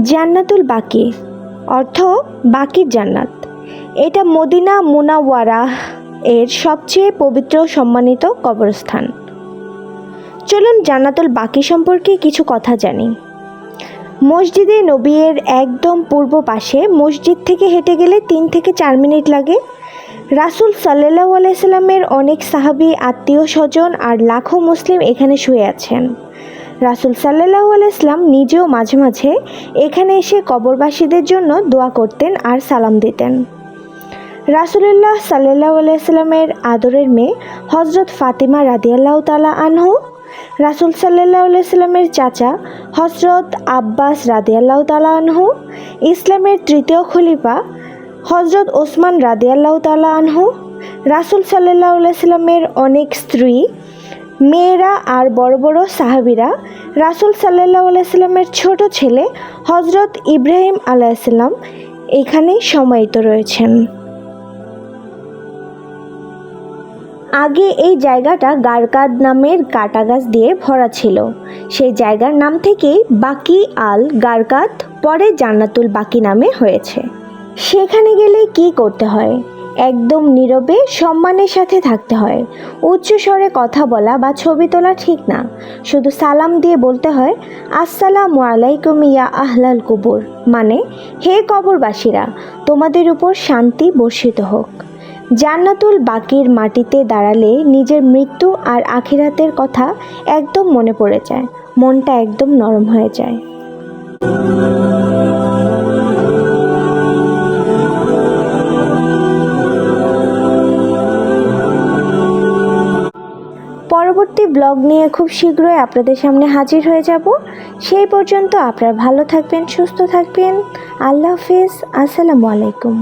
জান্নাতুল বাকি অর্থ বাকির জান্নাত। এটা মদিনা মুনাওয়ারা এর সবচেয়ে পবিত্র সম্মানিত কবরস্থান। চলুন জান্নাতুল বাকি সম্পর্কে কিছু কথা জানি। মসজিদে নবীর একদম পূর্ব পাশে, মসজিদ থেকে হেঁটে গেলে 3 থেকে 4 মিনিট লাগে। রাসূল সাল্লাল্লাহু আলাইহি সাল্লামের অনেক সাহাবী, আত্মীয় স্বজন আর লাখো মুসলিম এখানে শুয়ে আছেন। রাসূল সাল্লাল্লাহু আলাইহি সাল্লাম নিজেও মাঝে মাঝে এখানে এসে কবরবাসীদের জন্য দোয়া করতেন আর সালাম দিতেন। রাসূলুল্লাহ সাল্লাল্লাহু আলাইহি সাল্লামের আদরের মেয়ে হযরত ফাতিমা রাদিয়াল্লাহু তাআলা আনহু, রাসূল সাল্লাল্লাহু আলাইহি সাল্লামের চাচা হযরত আব্বাস রাদিয়াল্লাহু তাআলা আনহু, ইসলামের তৃতীয় খলিফা হযরত ওসমান রাদিয়াল্লাহু তাআলা আনহু, রাসূল সাল্লাল্লাহু আলাইহি সাল্লামের অনেক স্ত্রী, মেয়েরা আর বড় বড় সাহাবীরা, রাসূল সাল্লাল্লাহু আলাইহি সাল্লামের ছোট ছেলে হযরত ইব্রাহিম আলাইহিস সালাম এখানে সমাহিত রয়েছেন। আগে এই জায়গাটা গারকাদ নামের কাটা গাছ দিয়ে ভরা ছিল। সেই জায়গার নাম থেকেই বাকি আল গারকাদ পরে জান্নাতুল বাকি নামে হয়েছে। সেখানে গেলে কি করতে হয়? একদম নীরবে সম্মানের সাথে থাকতে হয়। উচ্চ স্বরে কথা বলা বা ছবি তোলা ঠিক না। শুধু সালাম দিয়ে বলতে হয়, আসসালামু আলাইকুম ইয়া আহলাল কুবুর, মানে হে কবরবাসীরা, তোমাদের উপর শান্তি বর্ষিত হোক। জান্নাতুল বাকির মাটিতে দাঁড়ালে নিজের মৃত্যু আর আখিরাতের কথা একদম মনে পড়ে যায়, মনটা একদম নরম হয়ে যায়। পরবর্তী ব্লগ নিয়ে খুব শীঘ্রই আপনাদের সামনে হাজির হয়ে যাব। সেই পর্যন্ত আপনারা ভালো থাকবেন, সুস্থ থাকবেন। আল্লাহ হাফেজ। আসসালামু আলাইকুম।